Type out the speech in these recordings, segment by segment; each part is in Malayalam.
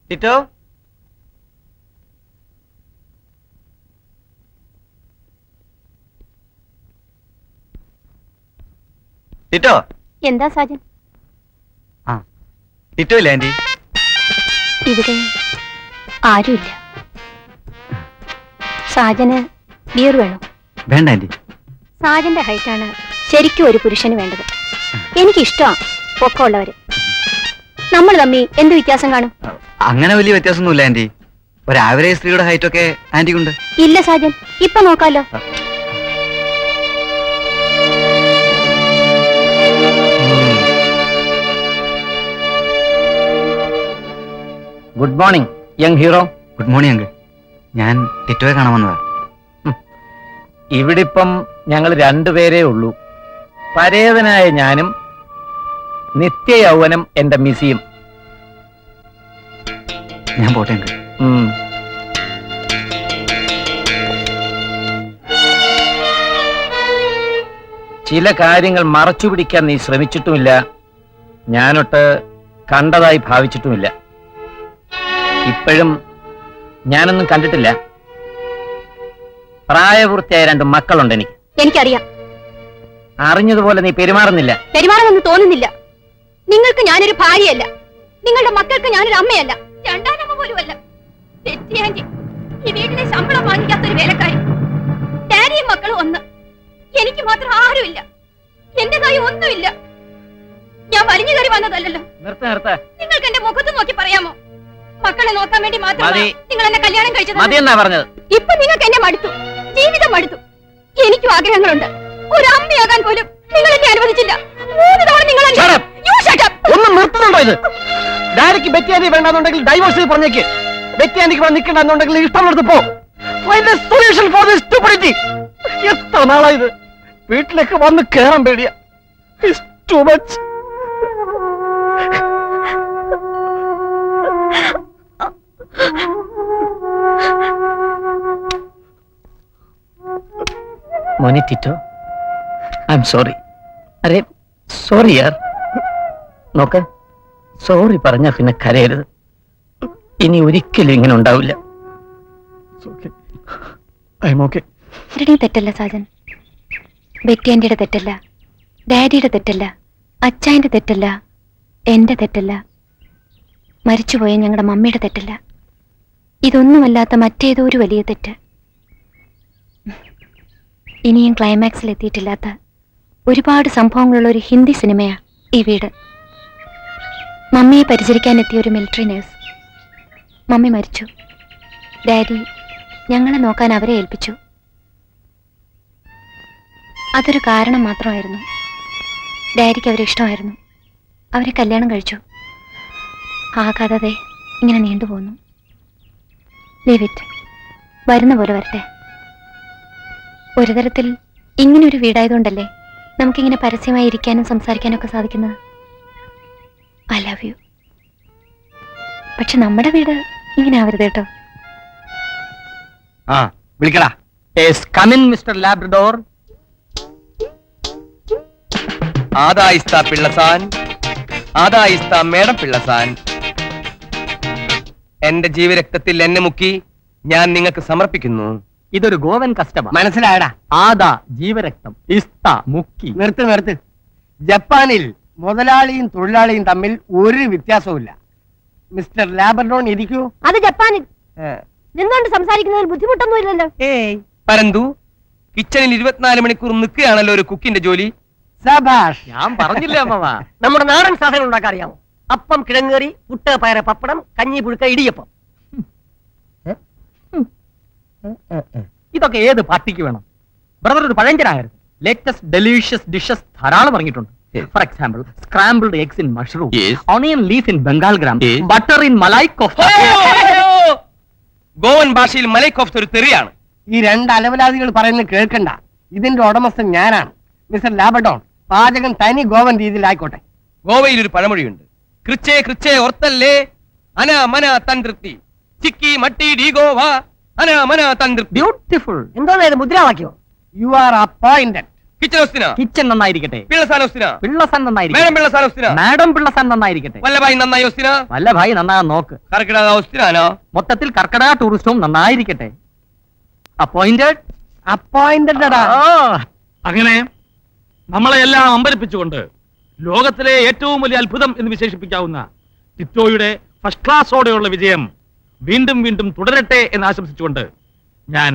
ടിറ്റോ, ടിറ്റോ. എന്താ സാജൻ? ആ, ടിറ്റോ ഇല്ല ആന്റി? ഇവിടെ ആരുമില്ല. സാജന് ബിയർ വേണോ? വേണ്ട ആന്റി. സാജന്റെ ഹൈറ്റാണ് ശരിക്കും ഒരു പുരുഷന് വേണ്ടത്. എനിക്കിഷ്ടമാണ് പൊക്കമുള്ളവര്. നമ്മൾ തമ്മി എന്ത് വ്യത്യാസം കാണും? അങ്ങനെ വലിയ വ്യത്യാസമൊന്നുമില്ല ആന്റി. ഒരു ആവറേജ് സ്ത്രീയുടെ ഹൈറ്റ് ഒക്കെ ആന്റിക്കുണ്ട്. ഇല്ല സാജൻ, ഇപ്പൊ നോക്കാലോ. Good morning young hero. Good morning uncle. ഞാൻ ടിറ്റോയെ കാണാൻ വന്നതാ. ഇവിടിപ്പം ഞങ്ങൾ രണ്ടുപേരേ ഉള്ളൂ. പരേതനായ ഞാനും നിത്യ യൗവനം എന്റെ മിസിയും. ഞാൻ പോട്ടെ അങ്കിൾ. ചില കാര്യങ്ങൾ മറച്ചു പിടിക്കാൻ നീ ശ്രമിച്ചിട്ടുമില്ല, ഞാനൊട്ട് കണ്ടതായി ഭാവിച്ചിട്ടുമില്ല. ഇപ്പോഴും ഞാനൊന്നും കണ്ടിട്ടില്ല. പ്രായപൂർത്തിയായ 2 മക്കളുണ്ട് എനിക്ക്. എനിക്കറിയാം. അറിഞ്ഞതുപോലെ നീ പെരുമാറുന്നില്ല. പെരുമാറുമെന്ന് തോന്നുന്നില്ല. നിങ്ങൾക്ക് ഞാനൊരു ഭാര്യയല്ല, നിങ്ങളുടെ മക്കൾക്ക് ഞാനൊരു അമ്മയല്ല, രണ്ടാനമ്മ പോലുമല്ല. തെറ്റിയാൻറ്റി ഈ വീട്ടിലെ ശമ്പളം വാങ്ങിക്കാത്തൊരു വേലക്കാരി. ഡാഡിയും മക്കളും ഒന്ന്, എനിക്ക് മാത്രം ആരുമില്ല. എന്റേതായി ഒന്നുമില്ല. ഞാൻ വലിഞ്ഞു കയറി വന്നതല്ലല്ലോ. നിർത്ത. നിങ്ങൾക്ക് എന്റെ മുഖത്ത് നോക്കി പറയാമോ? മക്കളെ നോക്കാൻ വേണ്ടി മാത്രം മതി. നിങ്ങൾ എന്നെ കല്യാണം കഴിച്ചത്. മതിയെന്നാ പറഞ്ഞത്. ഇപ്പൊ നിങ്ങൾക്ക് എന്നെ മടുത്തു, ജീവിതം മടുത്തു. എനിക്കും ആഗ്രഹങ്ങളുണ്ട്. ഒരു അമ്മയാകാൻ പോലും നിങ്ങൾ എന്നെ അനുവദിച്ചില്ല. 3 തവണ നിങ്ങൾ ഒന്നും നിർത്തുന്നുണ്ടോ ഇത്? ഡാഡിക്ക് ബെറ്റി ആന്റി വേണ്ടെന്നുണ്ടെങ്കിൽ ഡൈവോഴ്സ് പറഞ്ഞേക്ക്. ബെറ്റി ആന്റിക്ക് വന്ന് നിൽക്കണ്ടെന്നുണ്ടെങ്കിൽ ഇഷ്ടമുള്ളത് പോ. Find a solution for this stupidity. എത്ര നാളായത് വീട്ടിലേക്ക് വന്ന് കേറാൻ പേടിയാ. It's too much. മോനി ടിറ്റോ, ഐ എം സോറി. അരെ സോറി യാർ. നോക്ക്, സോറി പറഞ്ഞ പിന്നെ കരയരുത്. ഇനി ഒരിക്കലും ഇങ്ങനെ ഉണ്ടാവില്ല. തെറ്റല്ല സാജൻ. ബെറ്റി ആന്റിയുടെ തെറ്റല്ല, ഡാഡിയുടെ തെറ്റല്ല, അച്ചായന്റെ തെറ്റല്ല, എന്റെ തെറ്റല്ല, മരിച്ചുപോയ ഞങ്ങളുടെ മമ്മിയുടെ തെറ്റല്ല. ഇതൊന്നുമല്ലാത്ത മറ്റേതോ ഒരു വലിയ തെറ്റ്. ഇനിയും ക്ലൈമാക്സിൽ എത്തിയിട്ടില്ലാത്ത ഒരുപാട് സംഭവങ്ങളുള്ള ഒരു ഹിന്ദി സിനിമയാ ഈ വീട്. മമ്മിയെ പരിചരിക്കാനെത്തിയ ഒരു മിലിറ്ററി നേഴ്സ്. മമ്മി മരിച്ചു. ഡാഡി ഞങ്ങളെ നോക്കാൻ അവരെ ഏൽപ്പിച്ചു. അതൊരു കാരണം മാത്രമായിരുന്നു. ഡാഡിക്ക് അവരെ ഇഷ്ടമായിരുന്നു. അവരെ കല്യാണം കഴിച്ചു. ആ കഥ ദേ ഇങ്ങനെ നീണ്ടുപോകുന്നു. Leave it. വരുന്ന പോലെ വരട്ടെ. ഒരു തരത്തിൽ ഇങ്ങനൊരു വീടായതുകൊണ്ടല്ലേ നമുക്കിങ്ങനെ പരസ്യമായി ഇരിക്കാനും സംസാരിക്കാനും ഒക്കെ സാധിക്കുന്നത്. I love you. പക്ഷെ നമ്മുടെ വീട് ഇങ്ങനെ ആവരുത് കേട്ടോ. വിളിക്കടാ. Come in mister Labrador. ആദായിസ്ത പിള്ളസാൻ, ആദായിസ്ത മേഡം പിള്ളസാൻ. എന്റെ ജീവരക്തത്തിൽ എന്നെ മുക്കി ഞാൻ നിങ്ങൾക്ക് സമർപ്പിക്കുന്നു. ഇതൊരു ഗോവൻ കസ്റ്റമർ. മനസ്സിലായടാ? ആദാ ജീവരക്തം, ഇസ്ത മുക്കി. നിർത്ത്. ജപ്പാനിൽ മുതലാളിയും തൊഴിലാളിയും തമ്മിൽ ഒരു വ്യത്യാസവുമില്ല. മിസ്റ്റർ ലാബ്രഡോൺ ഇരിക്കൂ. അത് ജപ്പാനിൽ നിന്നുകൊണ്ട് സംസാരിക്കുന്നതിൽ ബുദ്ധിമുട്ടൊന്നുമില്ലല്ലോ. പരന്തു കിച്ചണിൽ 24 മണിക്കൂർ നിൽക്കുകയാണല്ലോ ഒരു കുക്കിന്റെ ജോലി. സബാഷ്. ഞാൻ പറഞ്ഞില്ല അമ്മ. നമ്മുടെ നാടൻ സാധനം ഉണ്ടാക്കാൻ അറിയാമോ? അപ്പം, കിഴങ്ങേറി, പുട്ട്, പയർ, പപ്പടം, കഞ്ഞി, പുഴുക്ക, ഇടിയപ്പം. ഇതൊക്കെ ഏത് പാർട്ടിക്ക് വേണം? ബ്രദർ ഒരു പഴഞ്ചനാകരുത്. ലേറ്റസ്റ്റ് ഡെലീഷ്യസ് ഡിഷസ് ധാരാളം ഇറങ്ങിയിട്ടുണ്ട്. For example, scrambled eggs in mushroom, onion leaf in Bengal gram, butter in malai kofta. Goan ഭാഷയിൽ മലൈ കോഫ്ത ഒരു തെറിയാണ്. ഈ 2 അലവലാദികൾ പറയുന്നത് കേൾക്കണ്ട. ഇതിന്റെ ഉടമസ്ഥൻ ഞാനാണ്, മിസ്റ്റർ ലാബ്രഡോൺ. പാചകം തനി ഗോവൻ രീതിയിലായിക്കോട്ടെ. ഗോവയിൽ ഒരു പഴമൊഴിയുണ്ട്. കൃച്ചേ കൃച്ചേ ഓർത്തല്ലേ അന മന തന്ത്രി ചിക്കി മട്ടി ഡി ഗോവ അന മന തന്ത്രി. ബ്യൂട്ടിഫുൾ. എന്തോ മുദ്രാവാക്യോ? You are appointed. കിച്ചൺ ഹൗസിന കിച്ചൺ നന്നായിരിക്കട്ടെ. പിള്ളസാൻ ഹൗസിന പിള്ളസൻ മേഡം നന്നായിരിക്കട്ടെ. പിള്ളസാൻ ഹൗസിന മാഡം പിള്ളസൻ നന്നായിരിക്കട്ടെ. വല്ലഭായി നന്നായി ഹൗസിന വല്ല ഭായി നന്നാകാൻ നോക്ക്. കർക്കിടക ഹൗസിനാനോ മൊത്തത്തിൽ കർക്കടക ടൂറിസ്റ്റവും നന്നായിരിക്കട്ടെ. അപ്പോയിന്റഡ്. അങ്ങനെ നമ്മളെ എല്ലാം അമ്പരിപ്പിച്ചുകൊണ്ട് ലോകത്തിലെ ഏറ്റവും വലിയ അത്ഭുതം എന്ന് വിശേഷിപ്പിക്കാവുന്ന ടിറ്റോയുടെ ഫസ്റ്റ് ക്ലാസ്സോടെയുള്ള വിജയം വീണ്ടും വീണ്ടും തുടരട്ടെ എന്ന് ആശംസിച്ചുകൊണ്ട് ഞാൻ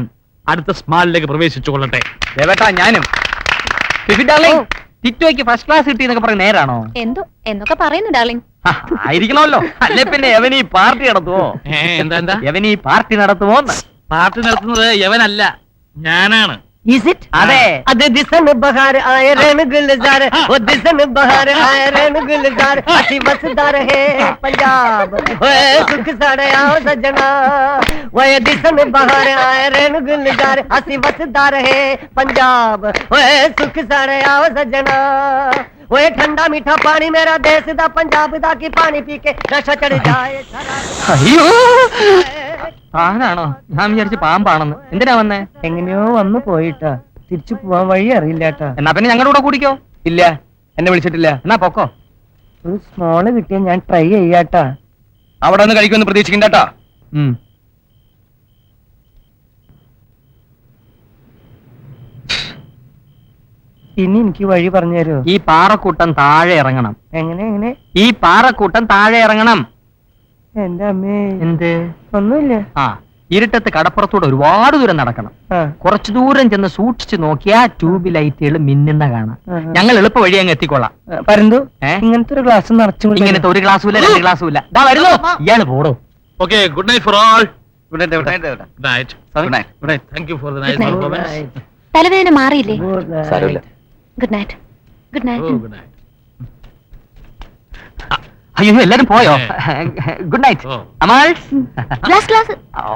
അടുത്ത സ്മാളിലേക്ക് പ്രവേശിച്ചു കൊള്ളട്ടെ. ദേവേട്ടാ ഞാനും. ഫിഫി ഡാർലിംഗ്, ടിറ്റോയ്ക്ക് ഫസ്റ്റ് ക്ലാസ് കിട്ടി എന്നൊക്കെ പറഞ്ഞ നേരാണോ? എന്നൊക്കെ പറയുന്നു ഡാർലിംഗ്. ആയിരിക്കണമല്ലോ. അല്ലെ പിന്നെ എവനീ പാർട്ടി നടത്തുവോ? എന്താ എവനീ പാർട്ടി നടത്തുമോ? പാർട്ടി നടത്തുന്നത് യവനല്ല, ഞാനാണ്. അതെ. अदे दिसन बहार आए रैन गुलजार ओ दिसन बहार आए रैन गुलजार असी बसदा रहे पंजाब ओए सुख साड़े आओ सजना ओए दिसन बहार आए रैन गुलजार असी बसदा रहे पंजाब ओए सुख साड़े आओ सजना ओए ठंडा मीठा पानी मेरा देश दा पंजाब दा की पानी पी के नशा चढ़ जाए അയ്യോ, താനാണോ? ഞാൻ വിചാരിച്ചു പാമ്പാണെന്ന്. എന്തിനാ വന്നേ? എങ്ങനെയോ വന്നു പോയിട്ടാ, തിരിച്ചു പോവാൻ വഴി അറിയില്ലാട്ടാ. എന്നാ പിന്നെ ഞങ്ങളുടെ കൂടെ കൂടിക്കോ. ഇല്ല, എന്നെ വിളിച്ചിട്ടില്ല. എന്നാ പൊക്കോ. ഒരു സ്മോള് കിട്ടിയ ഞാൻ ട്രൈ ചെയ്യാട്ടാ. അവിടെ നിന്ന് കഴിക്കുമെന്ന് പ്രതീക്ഷിക്കണ്ടാ. ഇനി എനിക്ക് വഴി പറഞ്ഞു തരുമോ? ഈ പാറക്കൂട്ടം താഴെ ഇറങ്ങണം. എങ്ങനെ? ഈ പാറക്കൂട്ടം താഴെ ഇറങ്ങണം. എന്റെ അമ്മേ, എന്ത്? ഒന്നുമില്ല. ആ, ഇരുട്ടത്ത് കടപ്പുറത്തൂടെ ഒരുപാട് ദൂരം നടക്കണം. ആ, കുറച്ചു ദൂരം ചെന്ന് സൂക്ഷിച്ചു നോക്കിയാ ട്യൂബ് ലൈറ്റുകൾ മിന്നുന്ന കാണാം. ആഹാ. ഞങ്ങൾ എളുപ്പ വഴി അങ്ങ് എത്തിക്കൊള്ളാം. പരന്തു ഏ? ഇങ്ങനത്തെ ഒരു ഗ്ലാസ് നിറച്ചു ഇങ്ങനത്തെ ഒരു ഗ്ലാസ്സും ഇല്ല, രണ്ട് ഗ്ലാസ്സും ഇല്ല. ദാ വരുന്നു. ഇയാള് പോടോ. Okay, good night for all. Good night ദേവേട്ടാ. Good night. Good night. Good night. Thank you for the nice Good night. Performance. തലവേദന മാറിയില്ലേ? സാരമില്ല. Good night. ഗുഡ് ഓ നൈറ്റ്. Good night. അയ്യോ, എല്ലാരും പോയോ? Good night. ഓ. അമാൾ. ഗ്ലാസ്. ഔ.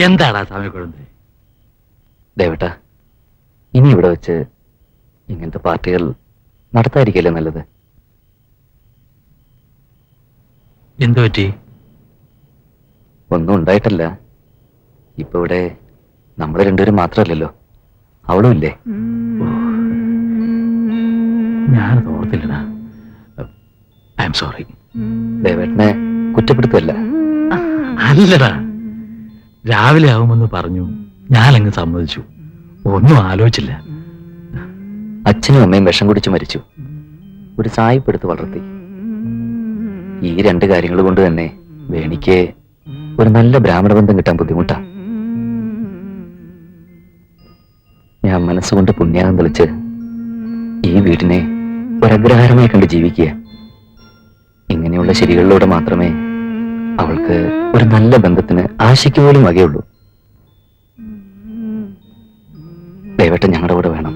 എന്താടാ സ്വാമി കുഴந்தை? ദേവേട്ടാ, ഇനി ഇവിടെ വെച്ച് ഇങ്ങനത്തെ പാർട്ടികൾ നടത്താതിരിക്കല്ലേ നല്ലത്. എന്തു പറ്റി? ഒന്നും ഉണ്ടായിട്ടല്ല. ഇപ്പൊ ഇവിടെ നമ്മൾ രണ്ടുപേരും മാത്രമല്ലല്ലോ, അവളും ഇല്ലേ. ഞാനത് ഓർത്തില്ലടാ. I am sorry. ദേവേട്ടനെ കുറ്റപ്പെടുത്തല്ല. അല്ലടാ, രാവിലെ ആവുമെന്ന് പറഞ്ഞു, ഞാനങ്ങ് സമ്മതിച്ചു. ഒന്നും ആലോചിച്ചില്ല. അച്ഛനും അമ്മയും വിഷം കുടിച്ച് മരിച്ചു. ഒരു സായിപ്പെടുത്ത് വളർത്തി. ഈ രണ്ട് കാര്യങ്ങൾ കൊണ്ട് തന്നെ വേണിക്ക് ഒരു നല്ല ബ്രാഹ്മണ ബന്ധം കിട്ടാൻ ബുദ്ധിമുട്ടാ. ഞാൻ മനസ്സുകൊണ്ട് പുണ്യാകം തെളിച്ച് ഈ വീടിനെ ഒരഗ്രഹാരമായി കണ്ട് ജീവിക്കുക. ഇങ്ങനെയുള്ള ശരികളിലൂടെ മാത്രമേ അവൾക്ക് ഒരു നല്ല ബന്ധത്തിന് ആശയ്ക്ക് പോലും വകയുള്ളൂ. ദയവട്ടെ ഞങ്ങളുടെ കൂടെ വേണം.